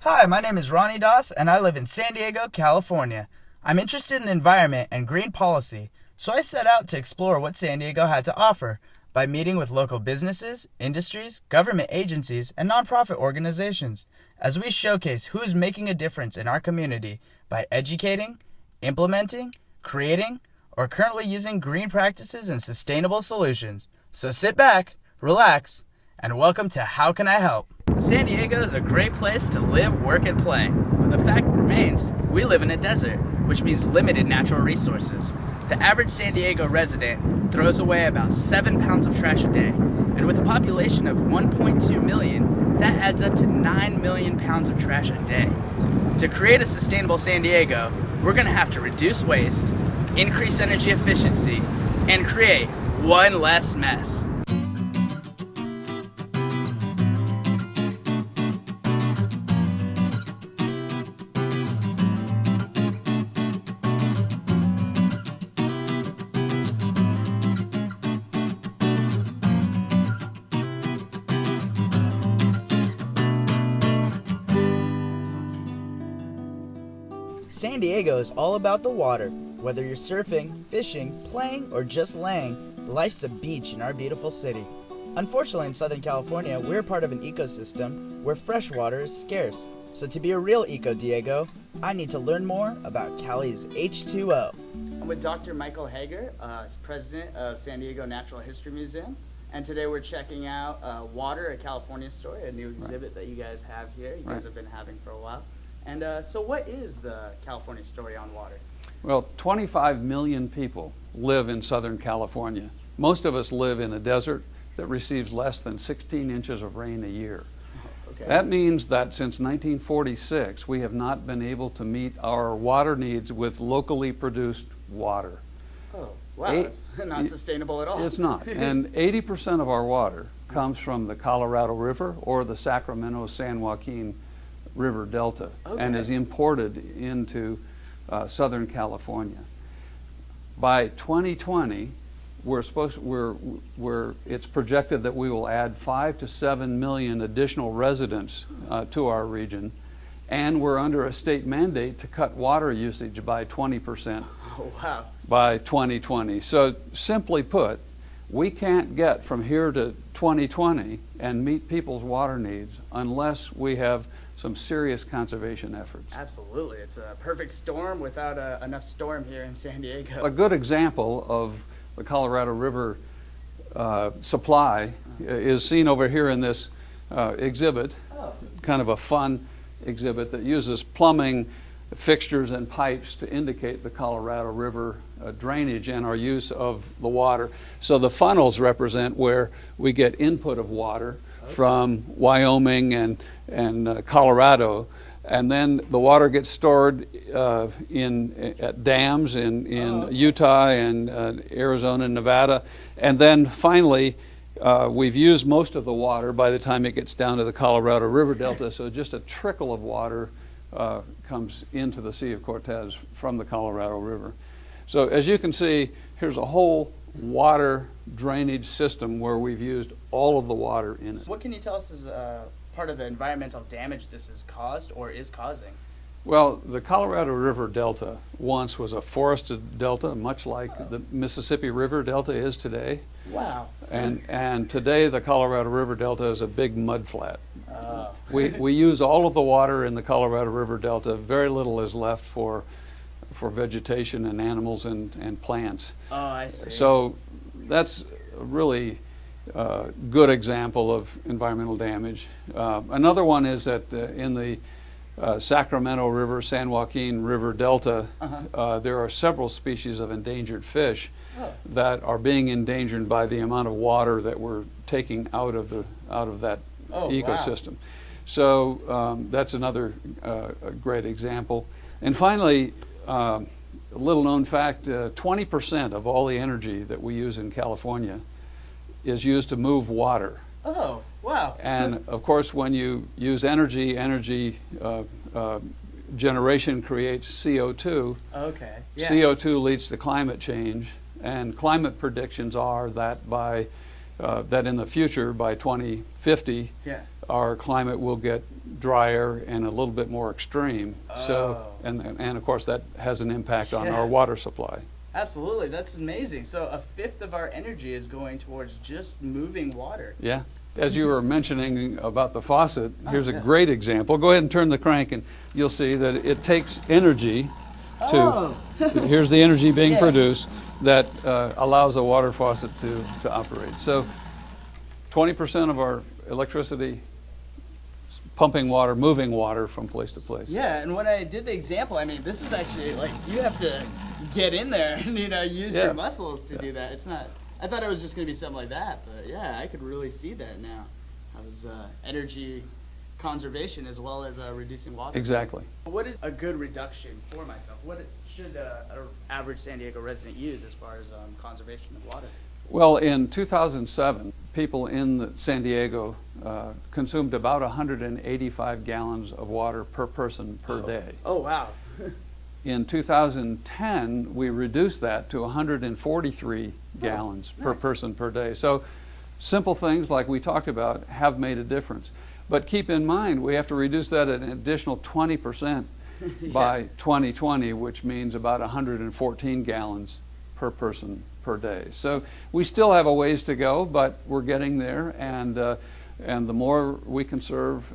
Hi, my name is Ronnie and I live in San Diego, California. I'm interested in the environment and green policy, so I set out to explore what San Diego had to offer by meeting with local businesses, industries, government agencies, and nonprofit organizations as we showcase who's making a difference in our community by educating, implementing, creating, or currently using green practices and sustainable solutions. So sit back, relax, and welcome to How Can I Help? San Diego is a great place to live, work, and play, but the fact remains, we live in a desert, which means limited natural resources. The average San Diego resident throws away about 7 pounds of trash a day, and with a population of 1.2 million, that adds up to 9 million pounds of trash a day. To create a sustainable San Diego, we're going to have to reduce waste, increase energy efficiency, and create one less mess. San Diego is all about the water. Whether you're surfing, fishing, playing, or just laying, life's a beach in our beautiful city. Unfortunately, in Southern California, we're part of an ecosystem where fresh water is scarce. So to be a real Diego, I need to learn more about Cali's H2O. I'm with Dr. Michael Hager, president of San Diego Natural History Museum. And today we're checking out Water, a California Story, a new exhibit that you guys have here. You guys have been having for a while. And so what is the California story on water? Well, 25 million people live in Southern California. Most of us live in a desert that receives less than 16 inches of rain a year. Okay. That means that since 1946, we have not been able to meet our water needs with locally produced water. Oh, wow, that's not sustainable at all. It's not. And 80% of our water comes from the Colorado River or the Sacramento-San Joaquin River Delta, and is imported into Southern California. By 2020, it's projected that we will add 5 to 7 million additional residents to our region, and we're under a state mandate to cut water usage by 20% by 2020. So simply put, we can't get from here to 2020 and meet people's water needs unless we have some serious conservation efforts. Absolutely. It's a perfect storm without enough storm here in San Diego. A good example of the Colorado River supply is seen over here in this exhibit, kind of a fun exhibit that uses plumbing fixtures and pipes to indicate the Colorado River drainage and our use of the water. So the funnels represent where we get input of water from Wyoming and Colorado, and then the water gets stored at dams in Utah and Arizona and Nevada, and then finally we've used most of the water by the time it gets down to the Colorado River Delta, so just a trickle of water comes into the Sea of Cortez from the Colorado River. So as you can see, here's a whole water drainage system where we've used all of the water in it. What can you tell us is part of the environmental damage this has caused or is causing? Well, the Colorado River Delta once was a forested delta, much like the Mississippi River Delta is today. Wow. And today the Colorado River Delta is a big mud flat. We use all of the water in the Colorado River Delta. Very little is left for vegetation and animals and plants. Oh, I see. So that's a really good example of environmental damage. Another one is that in the Sacramento River, San Joaquin River Delta, there are several species of endangered fish that are being endangered by the amount of water that we're taking out of that ecosystem. Wow. So that's another great example. And finally, a little known fact, 20% of all the energy that we use in California is used to move water. Oh, wow. And of course, when you use energy generation creates CO2. Okay. Yeah. CO2 leads to climate change, and climate predictions are that by that in the future, by 2050, Yeah. our climate will get drier and a little bit more extreme. So, and of course that has an impact on our water supply. Absolutely, that's amazing. So a fifth of our energy is going towards just moving water. Yeah. As you were mentioning about the faucet, here's a great example. Go ahead and turn the crank and you'll see that it takes energy to, here's the energy being produced that allows the water faucet to operate. So 20% of our electricity pumping water, moving water from place to place. Yeah, and when I did the example, I mean, this is actually like you have to get in there and use your muscles to do that. It's not. I thought it was just going to be something like that, but yeah, I could really see that now. How was energy conservation as well as reducing water. Exactly. What is a good reduction for myself? What should an average San Diego resident use as far as conservation of water? Well, in 2007, people in San Diego consumed about 185 gallons of water per person per day. Oh, wow. In 2010, we reduced that to 143 gallons per person per day. So simple things like we talked about have made a difference. But keep in mind, we have to reduce that at an additional 20% by 2020, which means about 114 gallons per person per day. So we still have a ways to go, but we're getting there, and the more we conserve,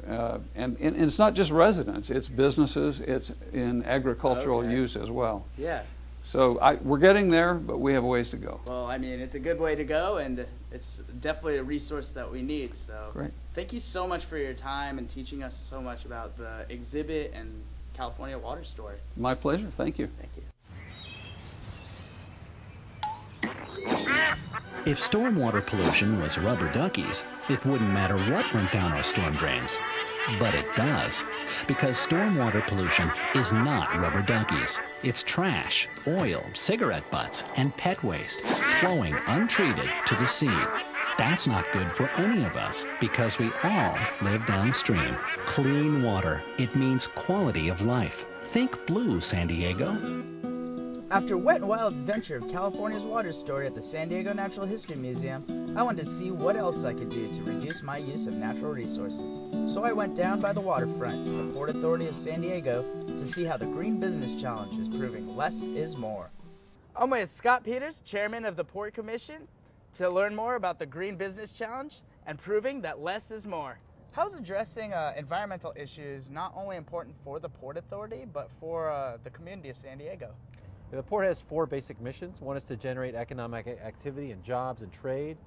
and it's not just residents, it's businesses, it's in agricultural use as well. Yeah. So we're getting there, but we have a ways to go. Well, I mean, it's a good way to go, and it's definitely a resource that we need. So Great. Thank you so much for your time and teaching us so much about the exhibit and California water story. My pleasure. Thank you. Thank you. If stormwater pollution was rubber duckies, it wouldn't matter what went down our storm drains. But it does, because stormwater pollution is not rubber duckies. It's trash, oil, cigarette butts, and pet waste flowing untreated to the sea. That's not good for any of us, because we all live downstream. Clean water, it means quality of life. Think blue, San Diego. After Wet and Wild Adventure of California's water story at the San Diego Natural History Museum, I wanted to see what else I could do to reduce my use of natural resources. So I went down by the waterfront to the Port Authority of San Diego to see how the Green Business Challenge is proving less is more. I'm with Scott Peters, Chairman of the Port Commission, to learn more about the Green Business Challenge and proving that less is more. How is addressing environmental issues not only important for the Port Authority, but for the community of San Diego? The port has four basic missions. One is to generate economic activity and jobs and trade.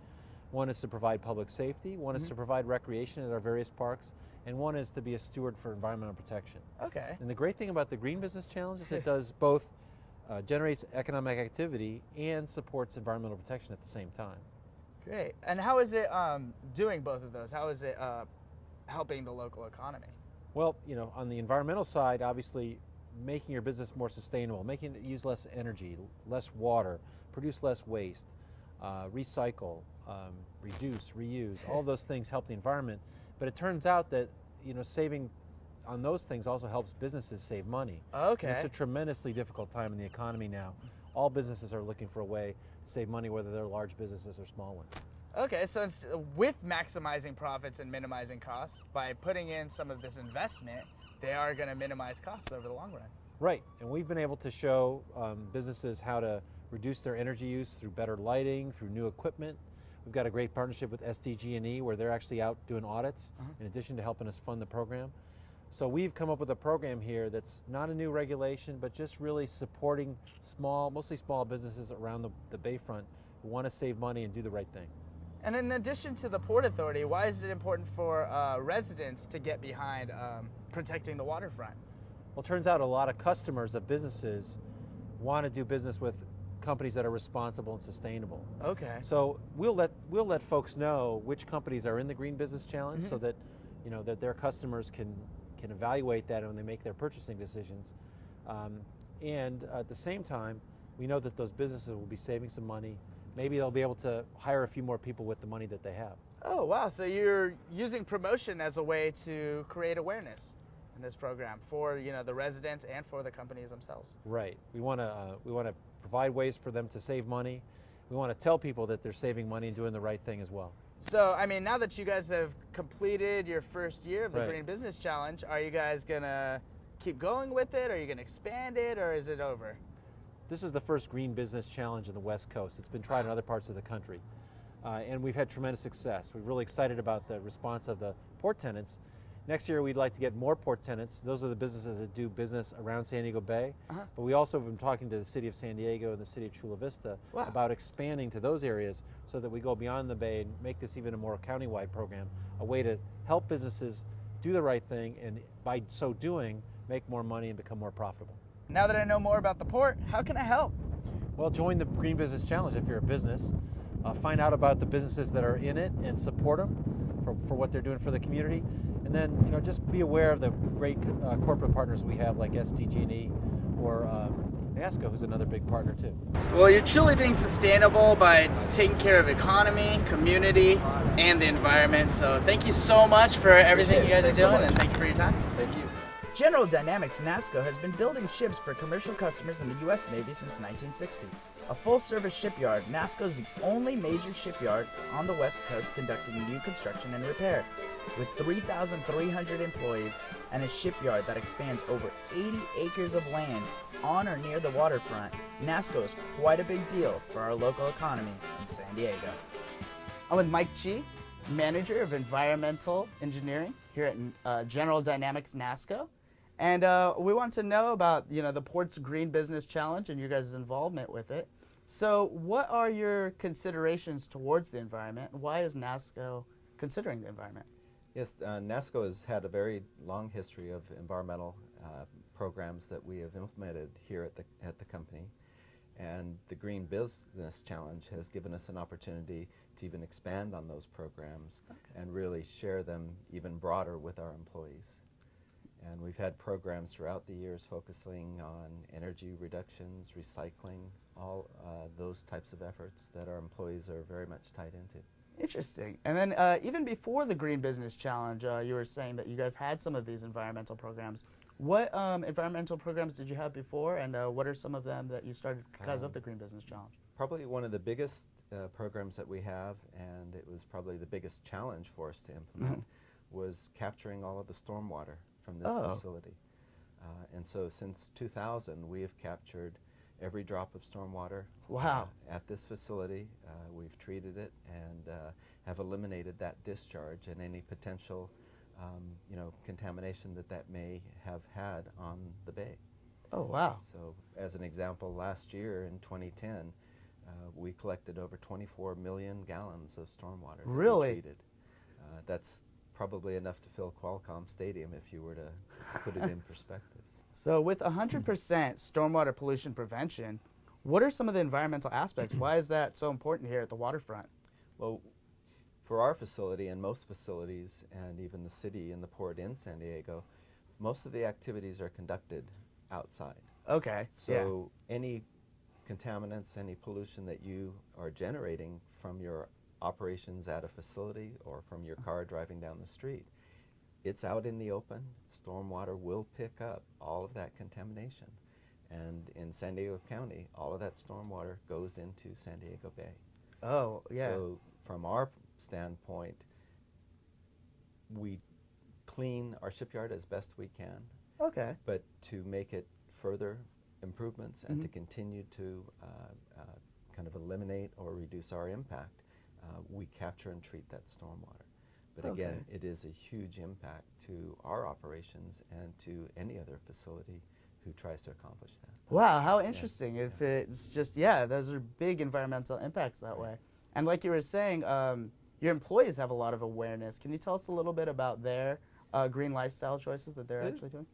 One is to provide public safety. One is to provide recreation at our various parks. And one is to be a steward for environmental protection. Okay. And the great thing about the Green Business Challenge is it does both, generates economic activity and supports environmental protection at the same time. Great. And how is it doing both of those? How is it helping the local economy? Well, you know, on the environmental side, obviously, making your business more sustainable, making it use less energy, less water, produce less waste, recycle, reduce, reuse, all those things help the environment. But it turns out that, you know, saving on those things also helps businesses save money. Okay. And it's a tremendously difficult time in the economy now. All businesses are looking for a way to save money, whether they're large businesses or small ones. Okay, so it's with maximizing profits and minimizing costs, by putting in some of this investment, they are going to minimize costs over the long run. Right, and we've been able to show businesses how to reduce their energy use through better lighting, through new equipment. We've got a great partnership with SDG&E where they're actually out doing audits in addition to helping us fund the program. So we've come up with a program here that's not a new regulation, but just really supporting small, mostly small businesses around the bayfront who want to save money and do the right thing. And in addition to the Port Authority, why is it important for residents to get behind protecting the waterfront? Well, it turns out a lot of customers of businesses want to do business with companies that are responsible and sustainable. Okay. So we'll let folks know which companies are in the Green Business Challenge so that, you know, that their customers can evaluate that when they make their purchasing decisions. And at the same time, we know that those businesses will be saving some money. Maybe they'll be able to hire a few more people with the money that they have. Oh, wow. So you're using promotion as a way to create awareness in this program for, you know, the residents and for the companies themselves. Right. We want to provide ways for them to save money. we want to tell people that they're saving money and doing the right thing as well. So, I mean, now that you guys have completed your first year of the Right. Green Business Challenge, are you guys going to keep going with it? Are you going to expand it, or is it over? This is the first Green Business Challenge in the West Coast. It's been tried in other parts of the country. And we've had tremendous success. We're really excited about the response of the port tenants. Next year, we'd like to get more port tenants. Those are the businesses that do business around San Diego Bay. But we also have been talking to the city of San Diego and the city of Chula Vista about expanding to those areas so that we go beyond the Bay and make this even a more countywide program, a way to help businesses do the right thing, and by so doing, make more money and become more profitable. Now that I know more about the port, how can I help? Well, join the Green Business Challenge if you're a business. Find out about the businesses that are in it and support them for what they're doing for the community. And then, just be aware of the great corporate partners we have, like SDG&E or Nasco, who's another big partner too. Well, you're truly being sustainable by taking care of economy, community, and the environment. So thank you so much for everything you guys are doing, and thank you for your time. Thank you. General Dynamics Nasco has been building ships for commercial customers in the U.S. Navy since 1960. A full-service shipyard, Nasco is the only major shipyard on the West Coast conducting new construction and repair. With 3,300 employees and a shipyard that expands over 80 acres of land on or near the waterfront, Nasco is quite a big deal for our local economy in San Diego. I'm with Mike Chi, Manager of Environmental Engineering here at General Dynamics Nasco. And we want to know about, the Port's Green Business Challenge and your guys' involvement with it. So what are your considerations towards the environment? Why is Nasco considering the environment? Yes, Nasco has had a very long history of environmental programs that we have implemented here at the company. And the Green Business Challenge has given us an opportunity to even expand on those programs and really share them even broader with our employees. And we've had programs throughout the years focusing on energy reductions, recycling, all those types of efforts that our employees are very much tied into. Interesting. And then even before the Green Business Challenge, you were saying that you guys had some of these environmental programs. What environmental programs did you have before, and what are some of them that you started because of the Green Business Challenge? Probably one of the biggest programs that we have, and it was probably the biggest challenge for us to implement, was capturing all of the stormwater from this facility. And so since 2000, we have captured every drop of stormwater at this facility. We've treated it and have eliminated that discharge and any potential contamination that may have had on the bay. Oh, wow. So as an example, last year in 2010, we collected over 24 million gallons of stormwater. Really? That we treated. That's probably enough to fill Qualcomm Stadium if you were to put it in perspective. So with 100% stormwater pollution prevention, what are some of the environmental aspects? Why is that so important here at the waterfront? Well, for our facility and most facilities, and even the city and the port in San Diego, most of the activities are conducted outside. Okay. So any contaminants, any pollution that you are generating from your operations at a facility or from your car driving down the street, it's out in the open. Stormwater will pick up all of that contamination. And in San Diego County, all of that stormwater goes into San Diego Bay. Oh, yeah. So from our standpoint, we clean our shipyard as best we can. Okay. But to make it further improvements and to continue to kind of eliminate or reduce our impact, we capture and treat that stormwater. But again, it is a huge impact to our operations and to any other facility who tries to accomplish that. Wow, how interesting. If it's just, those are big environmental impacts that way. And like you were saying, your employees have a lot of awareness. Can you tell us a little bit about their green lifestyle choices that they're actually doing?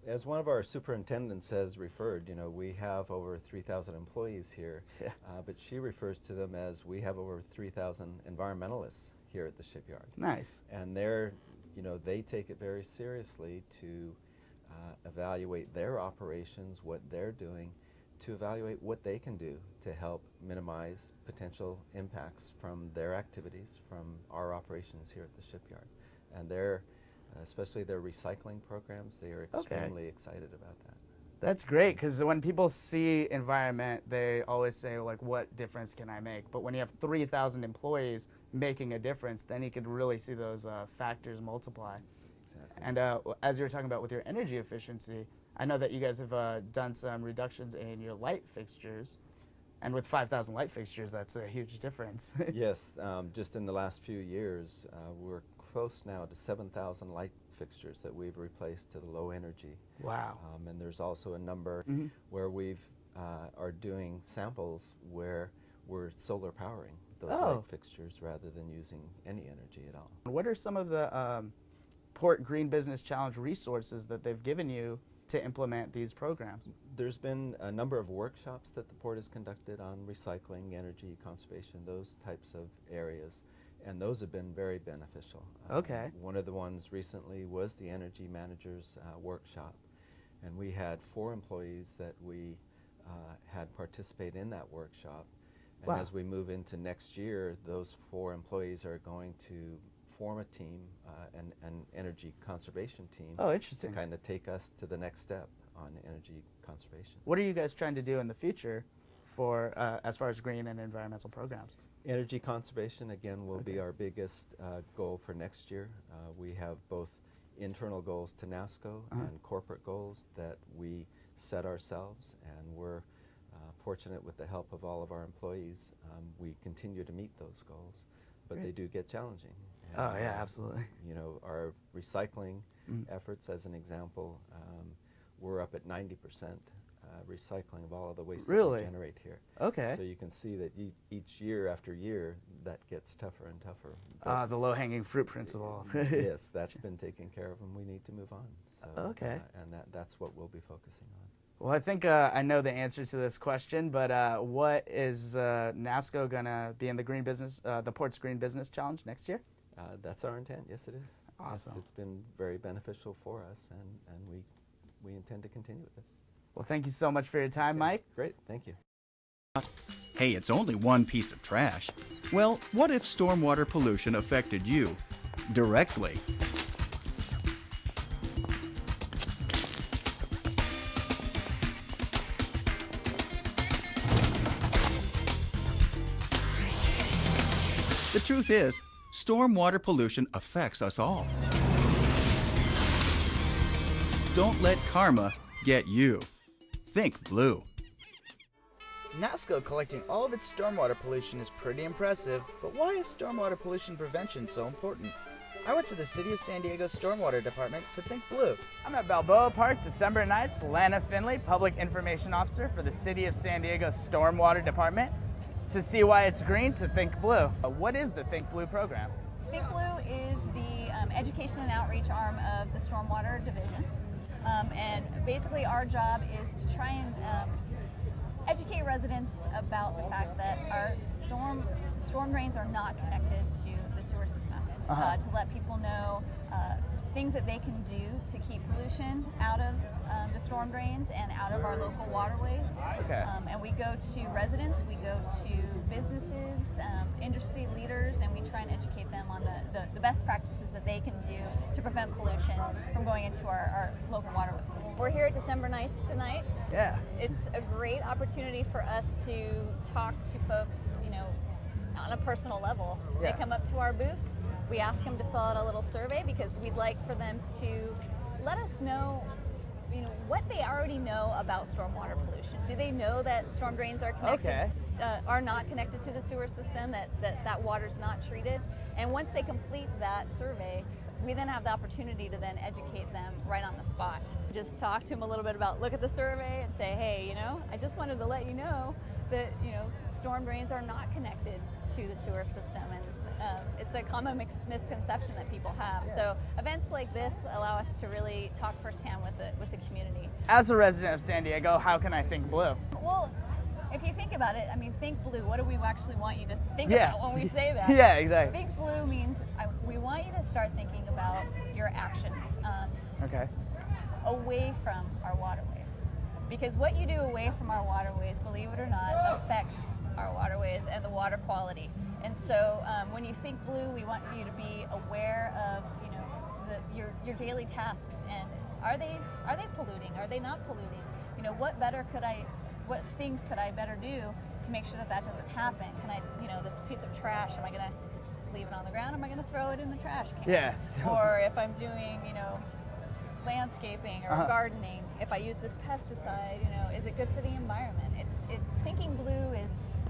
As one of our superintendents has referred, we have over 3,000 employees here, but she refers to them as we have over 3,000 environmentalists here at the shipyard. Nice. And they take it very seriously to evaluate their operations, what they're doing, to evaluate what they can do to help minimize potential impacts from their activities, from our operations here at the shipyard. And especially their recycling programs, they are extremely excited about that. That's great, because when people see environment, they always say, like, what difference can I make? But when you have 3,000 employees making a difference, then you can really see those factors multiply. Exactly. And as you were talking about with your energy efficiency, I know that you guys have done some reductions in your light fixtures. And with 5,000 light fixtures, that's a huge difference. Yes, just in the last few years, we're close now to 7,000 light fixtures that we've replaced to the low energy. Wow. And there's also a number where we've are doing samples where we're solar powering those light fixtures rather than using any energy at all. What are some of the Port Green Business Challenge resources that they've given you to implement these programs? There's been a number of workshops that the Port has conducted on recycling, energy conservation, those types of areas, and those have been very beneficial. Okay. One of the ones recently was the Energy Managers Workshop, and we had 4 employees that we had participate in that workshop. And Wow. as we move into next year, those 4 employees are going to form a team, an energy conservation team. Oh, interesting. To kind of take us to the next step on energy conservation. What are you guys trying to do in the future for as far as green and environmental programs? Energy conservation, again, will be our biggest goal for next year. We have both internal goals to Nasco and corporate goals that we set ourselves, and we're fortunate with the help of all of our employees. We continue to meet those goals, but Great. they do get challenging. Oh, yeah, absolutely. You know, our recycling efforts, as an example, we're up at 90% recycling of all of the waste that Really? we generate here. Okay. So you can see that each year after year, that gets tougher and tougher. The low-hanging fruit principle. Yes, that's been taken care of, and we need to move on. So, Okay. and that's what we'll be focusing on. Well, I think I know the answer to this question, but what is Nasco going to be in the Green Business, the Port's Green Business Challenge next year? That's our intent. Yes, it is. Awesome. It's been very beneficial for us, and we intend to continue with this. Well, thank you so much for your time, Mike. Great. Thank you. Hey, it's only one piece of trash. Well, what if stormwater pollution affected you directly? The truth is, stormwater pollution affects us all. Don't let karma get you. Think blue. Nasco collecting all of its stormwater pollution is pretty impressive, but why is stormwater pollution prevention so important? I went to the City of San Diego's Stormwater Department to think blue. I'm at Balboa Park, December nights. Lana Finley, Public Information Officer for the City of San Diego Stormwater Department. To see why it's green, to think blue. What is the Think Blue program? Think Blue is the education and outreach arm of the Stormwater Division. And basically our job is to try and educate residents about the fact that our storm drains are not connected to the sewer system. To let people know things that they can do to keep pollution out of the storm drains and out of our local waterways. Okay. And we go to residents, we go to businesses, industry leaders, and we try and educate them on the best practices that they can do to prevent pollution from going into our local waterways. We're here at December nights tonight. Yeah. It's a great opportunity for us to talk to folks, you know, on a personal level. Yeah. They come up to our booth, we ask them to fill out a little survey because we'd like for them to let us know, you know, what they already know about stormwater pollution. Do they know that storm drains are connected, are not connected to the sewer system, that water's not treated? And once they complete that survey, we then have the opportunity to then educate them right on the spot. Just talk to them a little bit about, look at the survey and say, hey, you know, I just wanted to let you know that, you know, storm drains are not connected to the sewer system. And it's a common misconception that people have. Yeah. So events like this allow us to really talk firsthand with the community. As a resident of San Diego, how can I think blue? Well, if you think about it, I mean, think blue. What do we actually want you to think about when we say that? Yeah, exactly. Think blue means we want you to start thinking about your actions away from our waterways. Because what you do away from our waterways, believe it or not, affects our waterways and the water quality. And so when you think blue, we want you to be aware of, you know, your daily tasks, and are they polluting? Are they not polluting? what things could I better do to make sure that that doesn't happen? Can I, this piece of trash, am I going to leave it on the ground? Am I going to throw it in the trash can? Yes. Or if I'm doing, landscaping or gardening, if I use this pesticide, is it good for the environment? It's thinking blue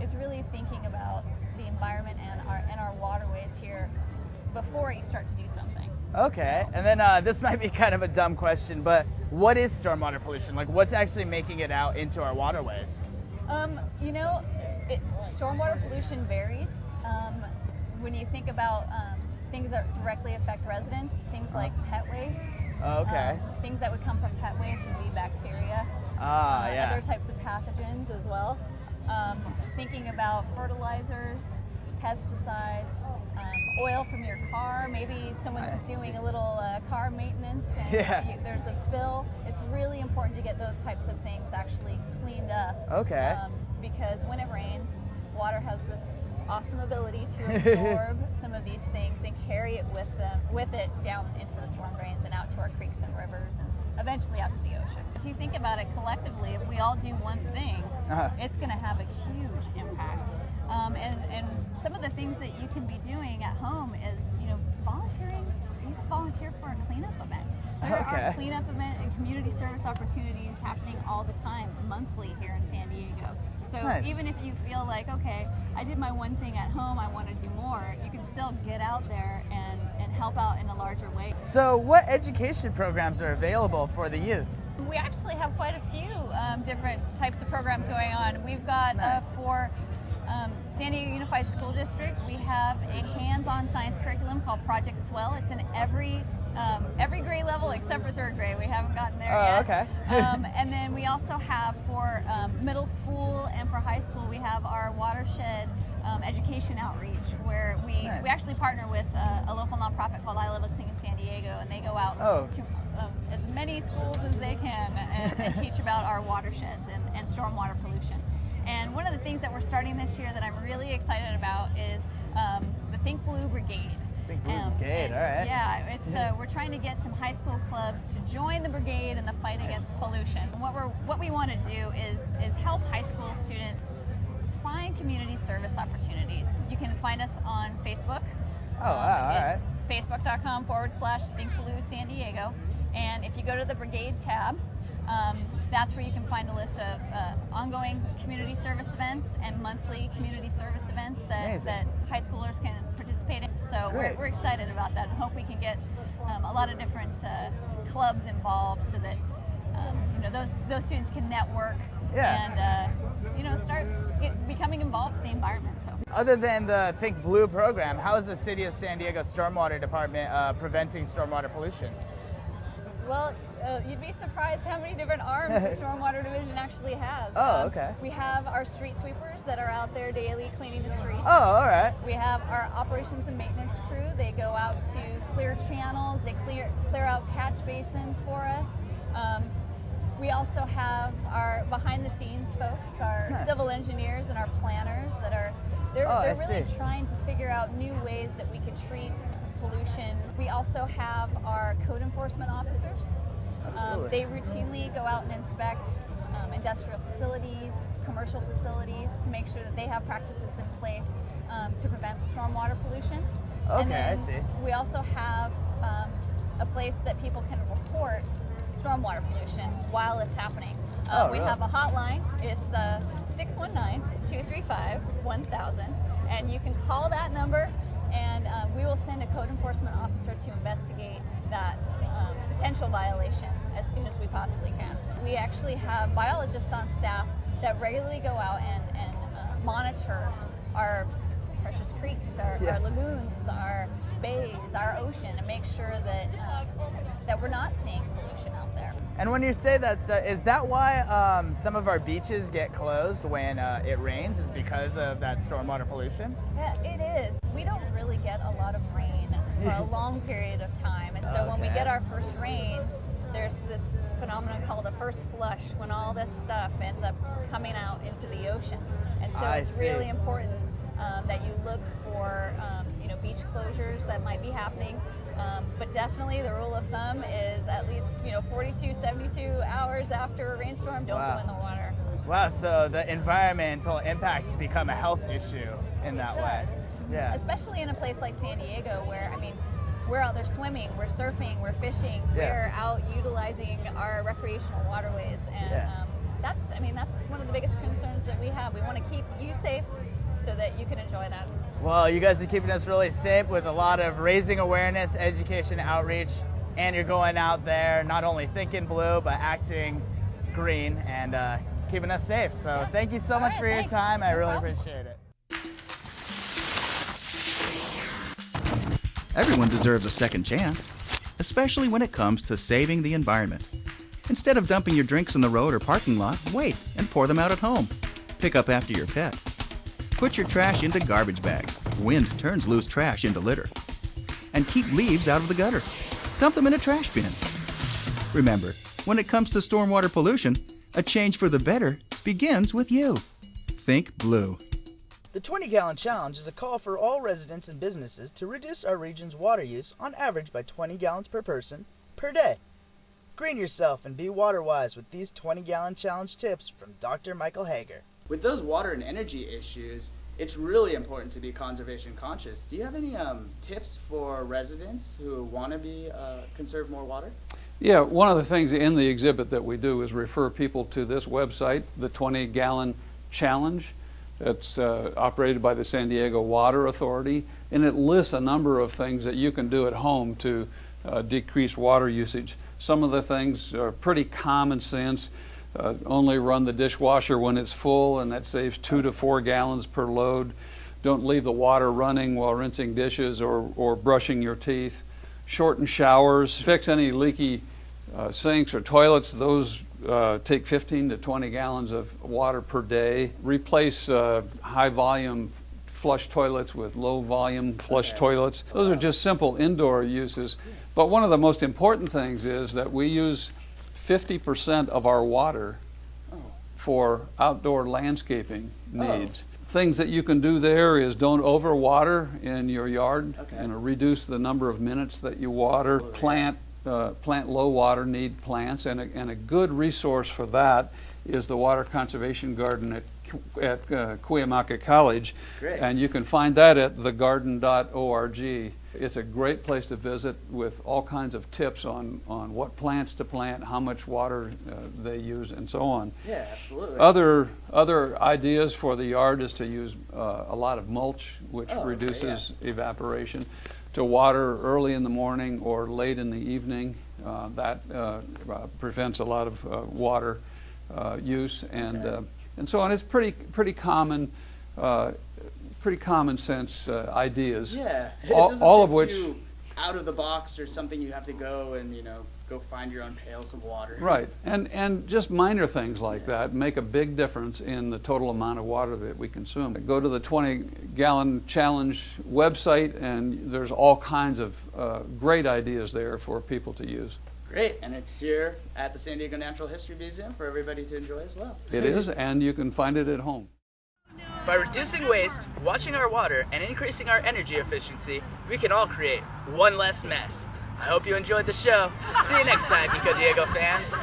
is really thinking about the environment and our waterways here before you start to do something. Okay, and then this might be kind of a dumb question, but what is stormwater pollution? Like, what's actually making it out into our waterways? Stormwater pollution varies. When you think about things that directly affect residents, things like pet waste. Okay. Things that would come from pet waste would be bacteria. Yeah. Other types of pathogens as well. Thinking about fertilizers, pesticides, oil from your car. Maybe someone's doing a little car maintenance and there's a spill. It's really important to get those types of things actually cleaned up. Okay. Because when it rains, water has this awesome ability to absorb some of these things and carry it with it down into the storm drains and out to our creeks and rivers and eventually out to the oceans. If you think about it collectively, if we all do one thing, it's going to have a huge impact. And some of the things that you can be doing at home is, volunteering. You can volunteer for a cleanup event. There are cleanup event and community service opportunities happening all the time, monthly here in San Diego. So even if you feel like, okay, I did my one thing at home, I want to do more, you can still get out there and help out in a larger way. So what education programs are available for the youth? We actually have quite a few different types of programs going on. We've got for San Diego Unified School District, we have a hands-on science curriculum called Project Swell. It's in every grade level except for third grade. We haven't gotten there yet. Okay. And then we also have for middle school and for high school, we have our watershed education outreach, where we actually partner with a local nonprofit called I Love a Clean San Diego, and they go out to as many schools as they can and teach about our watersheds and stormwater pollution. And one of the things that we're starting this year that I'm really excited about is the Think Blue Brigade. Think Blue Brigade, all right. Yeah, it's we're trying to get some high school clubs to join the brigade in the fight against pollution. What we want to do is help high school students find community service opportunities. You can find us on Facebook. It's facebook.com/thinkblue San Diego. And if you go to the brigade tab, that's where you can find a list of ongoing community service events and monthly community service events that high schoolers can participate in. So we're excited about that and hope we can get a lot of different clubs involved so that those students can network and start becoming involved with the environment. So, other than the Think Blue program, how is the City of San Diego Stormwater Department preventing stormwater pollution? Well, you'd be surprised how many different arms the Stormwater Division actually has. We have our street sweepers that are out there daily cleaning the streets. All right. We have our operations and maintenance crew. They go out to clear channels. They clear out catch basins for us. We also have our behind-the-scenes folks, our civil engineers and our planners that are they're really trying to figure out new ways that we can treat pollution. We also have our code enforcement officers. They routinely go out and inspect industrial facilities, commercial facilities to make sure that they have practices in place to prevent stormwater pollution. I see. We also have a place that people can report stormwater pollution while it's happening. We have a hotline. It's 619-235-1000, and you can call that number and we will send a code enforcement officer to investigate that potential violation as soon as we possibly can. We actually have biologists on staff that regularly go out and monitor our precious creeks, our lagoons, our bays, our ocean, and make sure that we're not seeing pollution out there. And when you say that stuff, is that why some of our beaches get closed when it rains, is because of that stormwater pollution? Yeah, it is. We don't really get a lot of rain for a long period of time. And so when we get our first rains, there's this phenomenon called a first flush, when all this stuff ends up coming out into the ocean. And so it's really important that you look for beach closures that might be happening. But definitely the rule of thumb is at least 42, 72 hours after a rainstorm, don't go in the water. Wow, so the environmental impacts become a health issue in that way. Yeah. Especially in a place like San Diego where, I mean, we're out there swimming, we're surfing, we're fishing, we're out utilizing our recreational waterways. And that's one of the biggest concerns that we have. We want to keep you safe so that you can enjoy that. Well, you guys are keeping us really safe with a lot of raising awareness, education, outreach, and you're going out there not only thinking blue, but acting green and keeping us safe. So thank you so much for your time. I really appreciate it. Everyone deserves a second chance, especially when it comes to saving the environment. Instead of dumping your drinks in the road or parking lot, wait and pour them out at home. Pick up after your pet. Put your trash into garbage bags. Wind turns loose trash into litter. And keep leaves out of the gutter. Dump them in a trash bin. Remember, when it comes to stormwater pollution, a change for the better begins with you. Think blue. The 20-gallon challenge is a call for all residents and businesses to reduce our region's water use on average by 20 gallons per person per day. Green yourself and be water-wise with these 20-gallon challenge tips from Dr. Michael Hager. With those water and energy issues, it's really important to be conservation conscious. Do you have any tips for residents who want to conserve more water? Yeah, one of the things in the exhibit that we do is refer people to this website, the 20-gallon challenge. It's operated by the San Diego Water Authority, and it lists a number of things that you can do at home to decrease water usage. Some of the things are pretty common sense. Only run the dishwasher when it's full, and that saves 2 to 4 gallons per load. Don't leave the water running while rinsing dishes or brushing your teeth. Shorten showers. Fix any leaky sinks or toilets. Those take 15 to 20 gallons of water per day. Replace high volume flush toilets with low volume flush toilets. Those are just simple indoor uses. But one of the most important things is that we use 50% of our water for outdoor landscaping needs. Things that you can do there is don't overwater in your yard and reduce the number of minutes that you water. Plant low water need plants, and a good resource for that is the Water Conservation Garden at Cuyamaca College. And you can find that at thegarden.org. It's a great place to visit with all kinds of tips on what plants to plant, how much water they use, and so on. Yeah, absolutely. Other ideas for the yard is to use a lot of mulch, which reduces evaporation, to water early in the morning or late in the evening. That prevents a lot of water use, and so on. It's pretty common. Pretty common sense ideas. Yeah, all of which too out of the box or something you have to go and go find your own pails of water. Right, and just minor things like that make a big difference in the total amount of water that we consume. Go to the 20-gallon challenge website, and there's all kinds of great ideas there for people to use. Great, and it's here at the San Diego Natural History Museum for everybody to enjoy as well. It is, and you can find it at home. By reducing waste, watching our water, and increasing our energy efficiency, we can all create one less mess. I hope you enjoyed the show. See you next time, Eco Diego fans.